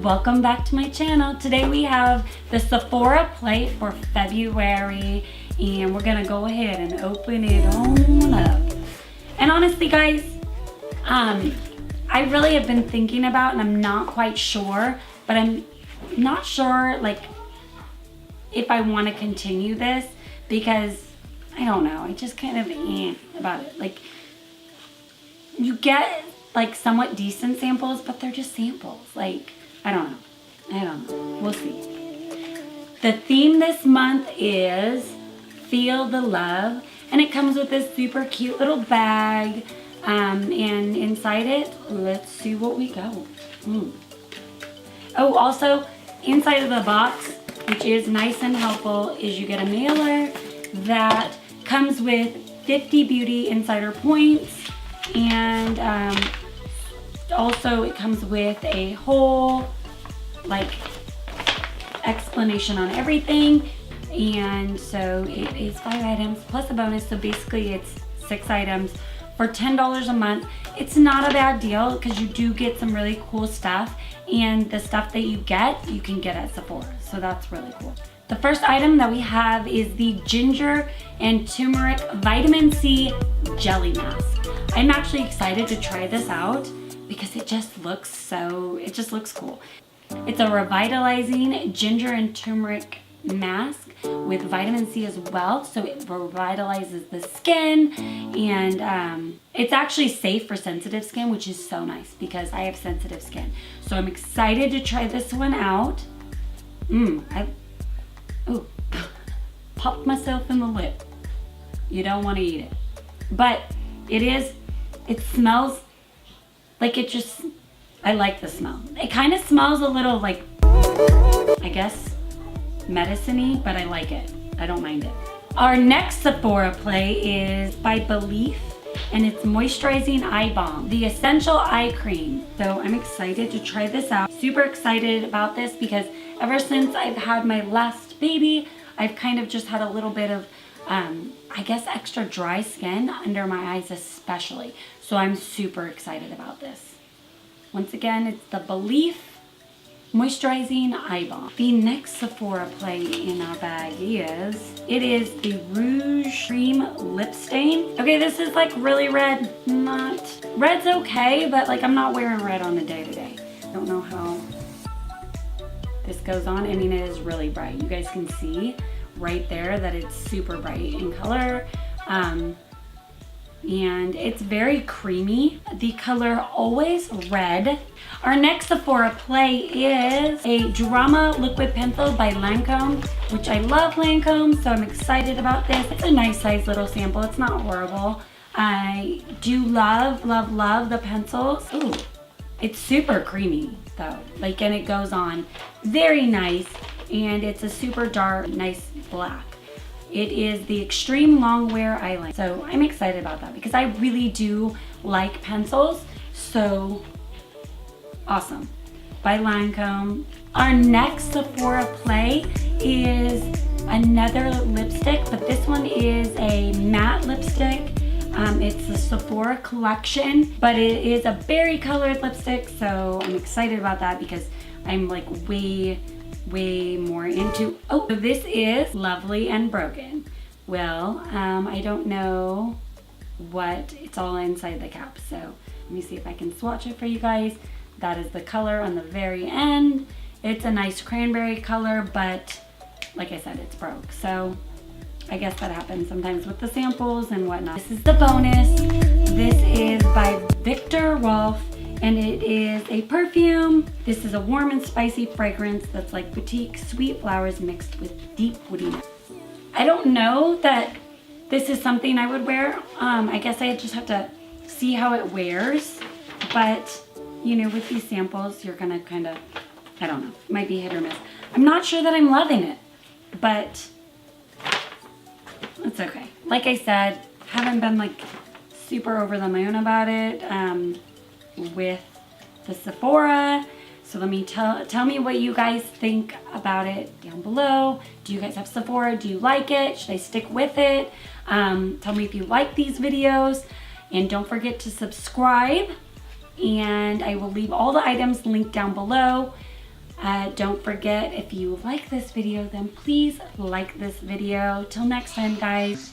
welcome back to my channel. Today we have the Sephora plate for February and we're gonna go ahead and open it on up. And honestly guys, I really have been thinking about, and I'm not quite sure, but I'm not sure like if I want to continue this, because I don't know, I just kind of about it. Like, you get like somewhat decent samples, but they're just samples. Like, I don't know, we'll see. The theme this month is Feel the Love, and it comes with this super cute little bag, and inside it, let's see what we got. Oh, also inside of the box, which is nice and helpful, is you get a mailer that comes with 50 beauty insider points, and also it comes with a whole like explanation on everything. And so it is 5 items plus a bonus, so basically it's 6 items for $10 a month. It's not a bad deal because you do get some really cool stuff, and the stuff that you can get at Sephora, so that's really cool. The first item that we have is the Ginger and Turmeric Vitamin C Jelly Mask. I'm actually excited to try this out because it just looks cool. It's a revitalizing ginger and turmeric mask with vitamin C as well, so it revitalizes the skin, and it's actually safe for sensitive skin, which is so nice because I have sensitive skin. So I'm excited to try this one out. Popped myself in the lip. You don't want to eat it, but it smells like I like the smell. It kind of smells a little like, I guess, medicine-y, but I like it. I don't mind it. Our next Sephora play is by Belief, and it's Moisturizing Eye Balm, the Essential Eye Cream. So I'm excited to try this out. Super excited about this because ever since I've had my last baby, I've kind of just had a little bit of, I guess, extra dry skin under my eyes especially. So I'm super excited about this. Once again, it's the Belief Moisturizing Eye Balm. The next Sephora play in our bag is the Rouge Cream Lip Stain. Okay, this is like really red. Red's okay, but like I'm not wearing red on the day-to-day. Don't know how this goes on. I mean, it is really bright. You guys can see right there that it's super bright in color. And it's very creamy. The color Always Red. Our next Sephora play is a Drama Liquid Pencil by Lancôme, which I love Lancôme, so I'm excited about this. It's a nice size little sample. It's not horrible. I do love the pencils. Ooh, it's super creamy though. Like, and it goes on very nice, and it's a super dark, nice black. It is the Extreme Long Wear Eyeliner. So I'm excited about that because I really do like pencils. So awesome. By Lancôme. Our next Sephora play is another lipstick, but this one is a matte lipstick. It's the Sephora collection, but it is a berry colored lipstick. So I'm excited about that because I'm like way more into, so this is Lovely and Broken. Well, I don't know what, it's all inside the cap, so let me see if I can swatch it for you guys. That is the color on the very end. It's a nice cranberry color, but like I said, it's broke, so I guess that happens sometimes with the samples and whatnot. This is the bonus. This is by Viktor, Rolf, and it is a perfume. This is a warm and spicy fragrance that's like boutique sweet flowers mixed with deep woodiness. I don't know that this is something I would wear. I guess I just have to see how it wears, but you know, with these samples, you're gonna kind of, I don't know, it might be hit or miss. I'm not sure that I'm loving it, but it's okay. Like I said, haven't been like super over the moon about it with the Sephora. So let me tell me what you guys think about it down below. Do you guys have Sephora? Do you like it? Should I stick with it? Tell me if you like these videos, and don't forget to subscribe, and I will leave all the items linked down below. Don't forget, if you like this video, then please like this video. Till next time, guys.